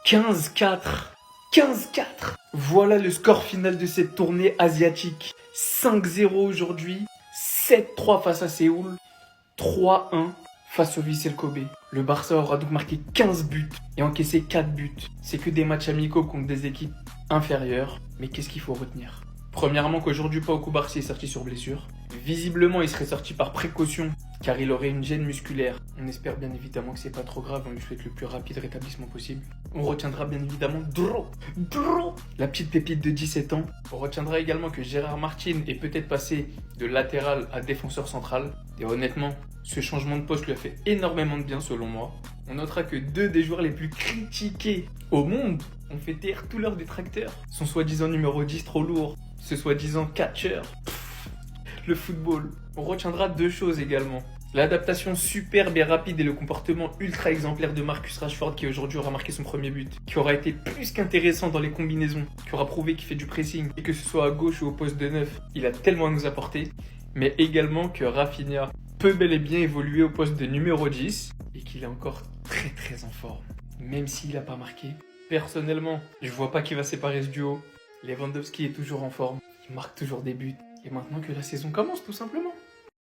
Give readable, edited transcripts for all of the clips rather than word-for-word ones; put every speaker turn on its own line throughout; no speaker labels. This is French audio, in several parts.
15-4. 15-4. Voilà le score final de cette tournée asiatique. 5-0 aujourd'hui, 7-3 face à Séoul, 3-1 face au Vissel Kobe. Le Barça aura donc marqué 15 buts et encaissé 4 buts. C'est que des matchs amicaux contre des équipes inférieures. Mais qu'est-ce qu'il faut retenir? Premièrement, qu'aujourd'hui Pau Cubarsí est sorti sur blessure. Visiblement, il serait sorti par précaution car il aurait une gêne musculaire. On espère bien évidemment que c'est pas trop grave, on lui souhaite le plus rapide rétablissement possible. On retiendra bien évidemment Dro, la petite pépite de 17 ans. On retiendra également que Gérard Martin est peut-être passé de latéral à défenseur central. Et honnêtement, ce changement de poste lui a fait énormément de bien selon moi. On notera que deux des joueurs les plus critiqués au monde ont fait taire tous leurs détracteurs. Son soi-disant numéro 10 trop lourd, ce soi-disant catcher. Le football. On retiendra deux choses également. L'adaptation superbe et rapide et le comportement ultra exemplaire de Marcus Rashford qui aujourd'hui aura marqué son premier but, qui aura été plus qu'intéressant dans les combinaisons, qui aura prouvé qu'il fait du pressing et que ce soit à gauche ou au poste de neuf, il a tellement à nous apporter, mais également que Rafinha peut bel et bien évoluer au poste de numéro 10 et qu'il est encore très en forme, même s'il n'a pas marqué. Personnellement, je vois pas qui va séparer ce duo. Lewandowski est toujours en forme, il marque toujours des buts. Et maintenant que la saison commence, tout simplement.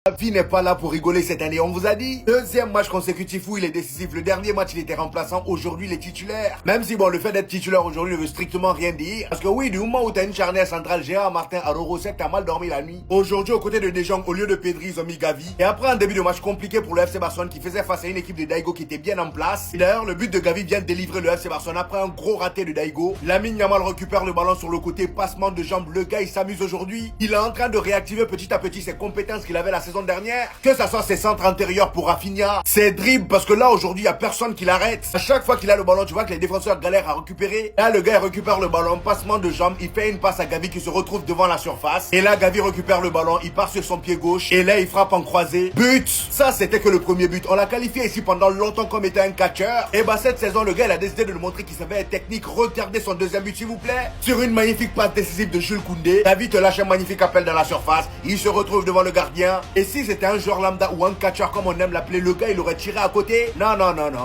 Gavi n'est pas là pour rigoler cette année, on vous a dit. Deuxième match consécutif où il est décisif. Le dernier match, il était remplaçant. Aujourd'hui, il est titulaire. Même si, bon, le fait d'être titulaire aujourd'hui ne veut strictement rien dire. Parce que oui, du moment où t'as une charnière centrale, Gérard Martin à Rorosek, t'as mal dormi la nuit. Aujourd'hui, aux côtés de De Jong, au lieu de Pedri, ils ont mis Gavi. Et après un début de match compliqué pour le FC Barcelone qui faisait face à une équipe de Daigo qui était bien en place. Et d'ailleurs, le but de Gavi vient de délivrer le FC Barcelone après un gros raté de Daigo. Lamine Yamal récupère le ballon sur le côté, passement de jambes. Le gars, il s'amuse aujourd'hui. Il est en train de réactiver petit à petit ses compétences qu'il avait la saison dernière. Que ça soit ses centres antérieurs pour Rafinha, ses dribbles, parce que là aujourd'hui il y a personne qui l'arrête. À chaque fois qu'il a le ballon, tu vois que les défenseurs galèrent à récupérer. Là le gars il récupère le ballon, passement de jambes, il fait une passe à Gavi qui se retrouve devant la surface. Et là Gavi récupère le ballon, il part sur son pied gauche et là il frappe en croisé. But. Ça c'était que le premier but. On l'a qualifié ici pendant longtemps comme étant un catcheur. Et bah cette saison le gars il a décidé de nous montrer qu'il savait être technique. Regardez son deuxième but s'il vous plaît. Sur une magnifique passe décisive de Jules Koundé, Gavi te lâche un magnifique appel dans la surface. Il se retrouve devant le gardien. Et si c'était un joueur lambda ou un catcher comme on aime l'appeler, le gars il aurait tiré à côté. Non.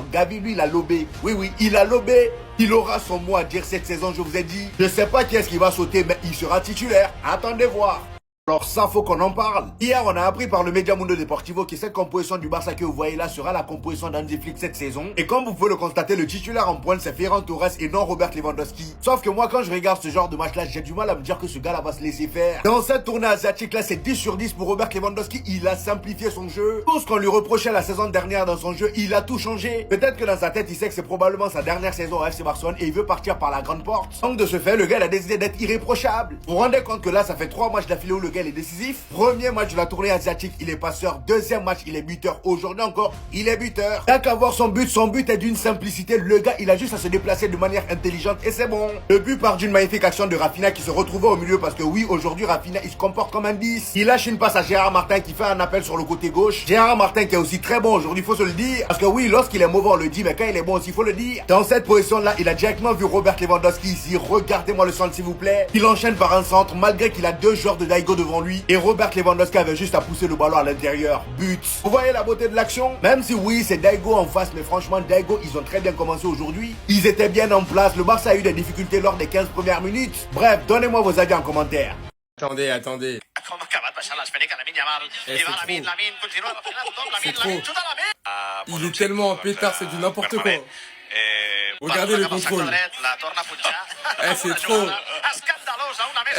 Gavi lui il a lobé. Oui, il a lobé. Il aura son mot à dire cette saison, je vous ai dit. Je sais pas qui est-ce qui va sauter, mais il sera titulaire. Attendez voir. Alors ça, faut qu'on en parle. Hier, on a appris par le Media Mundo Deportivo que cette composition du Barça que vous voyez là sera la composition d'Hansi Flick cette saison. Et comme vous pouvez le constater, le titulaire en pointe, c'est Ferran Torres et non Robert Lewandowski. Sauf que moi, quand je regarde ce genre de match-là, j'ai du mal à me dire que ce gars-là va se laisser faire. Dans cette tournée asiatique-là, c'est 10 sur 10 pour Robert Lewandowski. Il a simplifié son jeu. Tout ce qu'on lui reprochait la saison dernière dans son jeu, il a tout changé. Peut-être que dans sa tête, il sait que c'est probablement sa dernière saison au FC Barcelone et il veut partir par la grande porte. Donc de ce fait, le gars il a décidé d'être irréprochable. Vous vous rendez compte que là, ça fait 3 matchs d'affilée où le gars il est décisif. Premier match de la tournée asiatique, il est passeur. Deuxième match, il est buteur. Aujourd'hui encore, il est buteur. T'as qu'à voir son but est d'une simplicité. Le gars, il a juste à se déplacer de manière intelligente et c'est bon. Le but part d'une magnifique action de Rafinha qui se retrouvait au milieu parce que oui, aujourd'hui, Rafinha, il se comporte comme un 10. Il lâche une passe à Gérard Martin qui fait un appel sur le côté gauche. Gérard Martin qui est aussi très bon aujourd'hui, faut se le dire. Parce que oui, lorsqu'il est mauvais, on le dit, mais quand il est bon aussi, faut le dire. Dans cette position-là, il a directement vu Robert Lewandowski ici. Regardez-moi le centre, s'il vous plaît. Il enchaîne par un centre, malgré qu'il a deux joueurs de Daigo devant lui. Et Robert Lewandowski avait juste à pousser le ballon à l'intérieur. But. Vous voyez la beauté de l'action? Même si oui, c'est Daigo en face, mais franchement, Daigo, ils ont très bien commencé aujourd'hui. Ils étaient bien en place. Le Barça a eu des difficultés lors des 15 premières minutes. Bref, donnez-moi vos avis en commentaire.
Attendez. C'est trop. Il est tellement en pétard, c'est du n'importe quoi. Regardez le contrôle. C'est trop.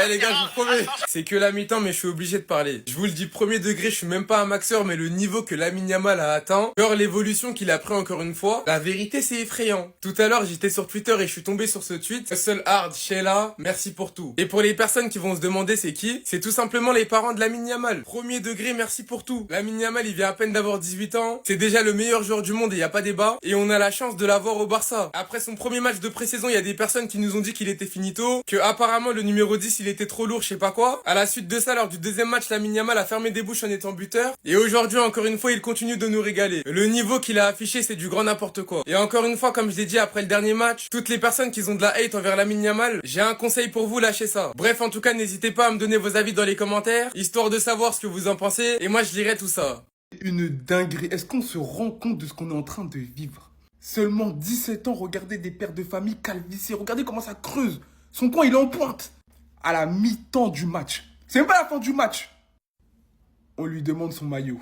Les gars, je vous promets. C'est que la mi-temps, mais je suis obligé de parler. Je vous le dis, premier degré, je suis même pas un maxeur, mais le niveau que Lamine Yamal a atteint, genre l'évolution qu'il a pris encore une fois, la vérité, c'est effrayant. Tout à l'heure, j'étais sur Twitter et je suis tombé sur ce tweet. Seul Hard, Sheila, merci pour tout. Et pour les personnes qui vont se demander c'est qui, c'est tout simplement les parents de Lamine Yamal. Premier degré, merci pour tout. Lamine Yamal, il vient à peine d'avoir 18 ans. C'est déjà le meilleur joueur du monde et y a pas débat. Et on a la chance de l'avoir au Barça. Après son premier match de pré-saison, il y a des personnes qui nous ont dit qu'il était finito, que apparemment le numéro 10 il était trop lourd, je sais pas quoi. À la suite de ça, lors du deuxième match, Lamine Yamal a fermé des bouches en étant buteur. Et aujourd'hui, encore une fois, il continue de nous régaler. Le niveau qu'il a affiché, c'est du grand n'importe quoi. Et encore une fois, comme je l'ai dit après le dernier match, toutes les personnes qui ont de la hate envers Lamine Yamal, j'ai un conseil pour vous, lâchez ça. Bref, en tout cas, n'hésitez pas à me donner vos avis dans les commentaires, histoire de savoir ce que vous en pensez, et moi je lirai tout ça.
Une dinguerie. Est-ce qu'on se rend compte de ce qu'on est en train de vivre?
Seulement 17 ans, regardez des pères de famille calvissés. Regardez comment ça creuse. Son coin, il est en pointe. À la mi-temps du match. C'est même pas la fin du match. On lui demande son maillot.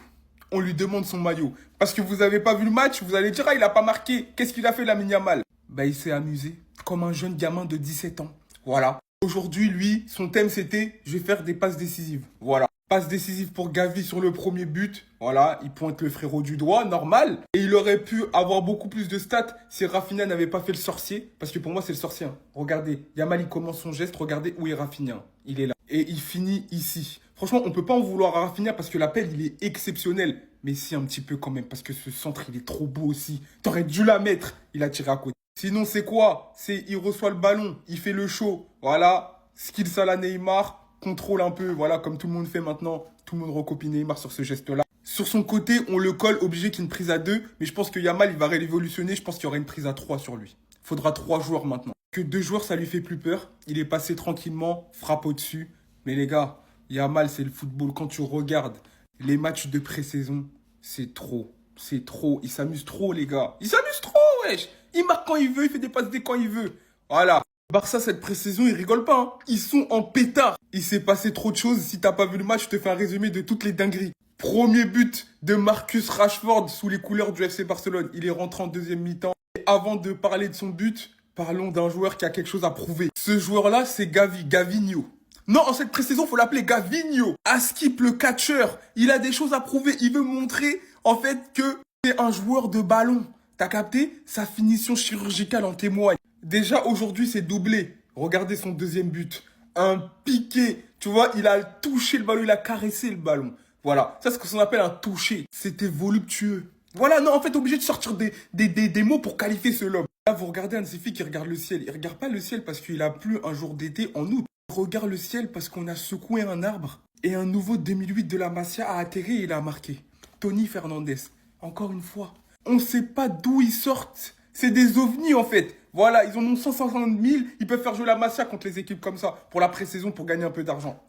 On lui demande son maillot. Parce que vous n'avez pas vu le match, vous allez dire, ah, il a pas marqué. Qu'est-ce qu'il a fait, Lamine Yamal? Bah, il s'est amusé. Comme un jeune gamin de 17 ans. Voilà. Aujourd'hui, lui, son thème, c'était, je vais faire des passes décisives. Voilà. Passe décisive pour Gavi sur le premier but. Voilà, il pointe le frérot du doigt, normal. Et il aurait pu avoir beaucoup plus de stats si Rafinha n'avait pas fait le sorcier. Parce que pour moi, c'est le sorcier. Regardez, Yamal, il commence son geste. Regardez où est Rafinha. Il est là. Et il finit ici. Franchement, on peut pas en vouloir à Rafinha parce que l'appel, il est exceptionnel. Mais si, un petit peu quand même. Parce que ce centre, il est trop beau aussi. T'aurais dû la mettre. Il a tiré à côté. Sinon, c'est quoi? C'est, il reçoit le ballon. Il fait le show. Voilà. Skill à la Neymar. Contrôle un peu, voilà, comme tout le monde fait maintenant. Tout le monde recopie Neymar sur ce geste-là. Sur son côté, on le colle, obligé qu'il y ait une prise à 2. Mais je pense que Yamal, il va révolutionner. Je pense qu'il y aura une prise à 3 sur lui. Il faudra 3 joueurs maintenant. Que 2 joueurs, ça lui fait plus peur. Il est passé tranquillement, frappe au-dessus. Mais les gars, Yamal, c'est le football. Quand tu regardes les matchs de pré-saison, c'est trop. C'est trop. Il s'amuse trop, les gars. Il s'amuse trop, wesh. Il marque quand il veut, il fait des passes dès quand il veut. Voilà. Barça, cette pré-saison, ils rigolent pas. Hein. Ils sont en pétard. Il s'est passé trop de choses. Si t'as pas vu le match, je te fais un résumé de toutes les dingueries. Premier but de Marcus Rashford sous les couleurs du FC Barcelone. Il est rentré en deuxième mi-temps. Et avant de parler de son but, parlons d'un joueur qui a quelque chose à prouver. Ce joueur-là, c'est Gavinho. Non, en cette pré-saison, faut l'appeler Gavinho. Askip, le catcheur, il a des choses à prouver. Il veut montrer, en fait, que c'est un joueur de ballon. T'as capté? Sa finition chirurgicale en témoigne. Déjà, aujourd'hui, c'est doublé. Regardez son deuxième but. Un piqué. Tu vois, il a touché le ballon, il a caressé le ballon. Voilà. Ça, c'est ce qu'on appelle un toucher. C'était voluptueux. Voilà, non, en fait, obligé de sortir des mots pour qualifier ce homme. Là, vous regardez un de ces filles qui regarde le ciel. Il regarde pas le ciel parce qu'il a plu un jour d'été en août. Il regarde le ciel parce qu'on a secoué un arbre. Et un nouveau 2008 de la Masia a atterri et il a marqué. Tony Fernandez. Encore une fois. On ne sait pas d'où ils sortent. C'est des ovnis, en fait. Voilà, ils en ont 150 000. Ils peuvent faire jouer la Masia contre les équipes comme ça. Pour la pré-saison, pour gagner un peu d'argent.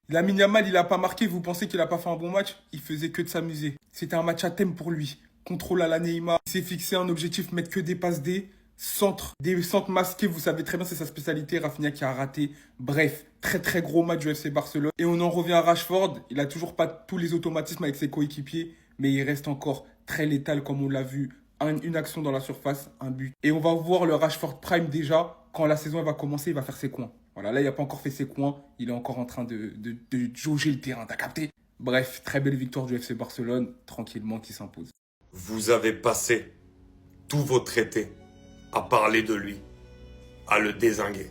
Lamine Yamal, il a pas marqué. Vous pensez qu'il a pas fait un bon match? Il faisait que de s'amuser. C'était un match à thème pour lui. Contrôle à la Neymar. Il s'est fixé un objectif, mettre que des passes D. Centre. Des centres masqués, vous savez très bien, c'est sa spécialité. Rafinha qui a raté. Bref, très très gros match du FC Barcelone. Et on en revient à Rashford. Il a toujours pas tous les automatismes avec ses coéquipiers. Mais il reste encore très létal comme on l'a vu. Une action dans la surface, un but. Et on va voir le Rashford Prime déjà. Quand la saison elle va commencer, il va faire ses coins. Voilà, là, il n'a pas encore fait ses coins. Il est encore en train de jauger le terrain, t'as capté? Bref, très belle victoire du FC Barcelone, tranquillement, qui s'impose.
Vous avez passé tous vos traités à parler de lui, à le dézinguer.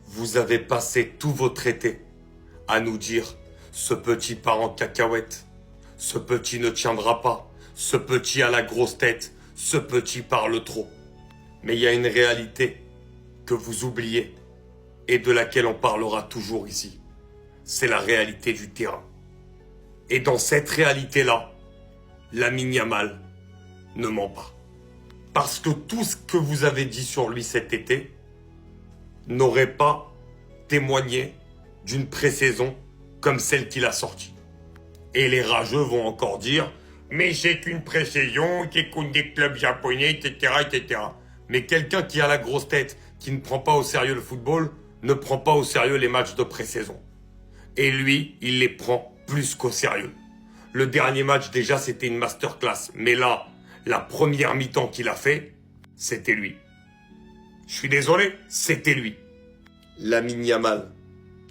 Vous avez passé tous vos traités à nous dire « ce petit part en cacahuète, ce petit ne tiendra pas ». Ce petit a la grosse tête, ce petit parle trop. Mais il y a une réalité que vous oubliez et de laquelle on parlera toujours ici. C'est la réalité du terrain. Et dans cette réalité-là, Lamine Yamal ne ment pas. Parce que tout ce que vous avez dit sur lui cet été n'aurait pas témoigné d'une pré-saison comme celle qu'il a sortie. Et les rageux vont encore dire... Mais c'est une pré-saison qui compte des clubs japonais, etc., etc. Mais quelqu'un qui a la grosse tête, qui ne prend pas au sérieux le football, ne prend pas au sérieux les matchs de pré-saison. Et lui, il les prend plus qu'au sérieux. Le dernier match, déjà, c'était une masterclass. Mais là, la première mi-temps qu'il a fait, c'était lui. Je suis désolé, c'était lui. Lamine Yamal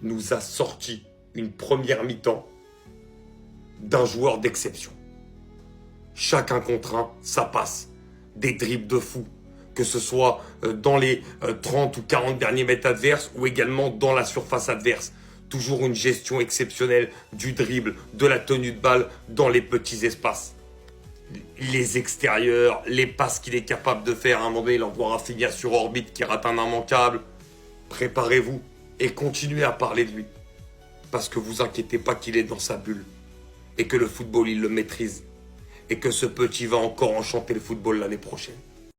nous a sorti une première mi-temps d'un joueur d'exception. Chacun contre un, ça passe. Des dribbles de fou. Que ce soit dans les 30 ou 40 derniers mètres adverses ou également dans la surface adverse. Toujours une gestion exceptionnelle du dribble, de la tenue de balle dans les petits espaces. Les extérieurs, les passes qu'il est capable de faire. À un moment donné, il envoie Rafinha sur orbite qui rate un immanquable. Préparez-vous et continuez à parler de lui. Parce que vous inquiétez pas qu'il est dans sa bulle. Et que le football, il le maîtrise. Et que ce petit va encore enchanter le football l'année prochaine.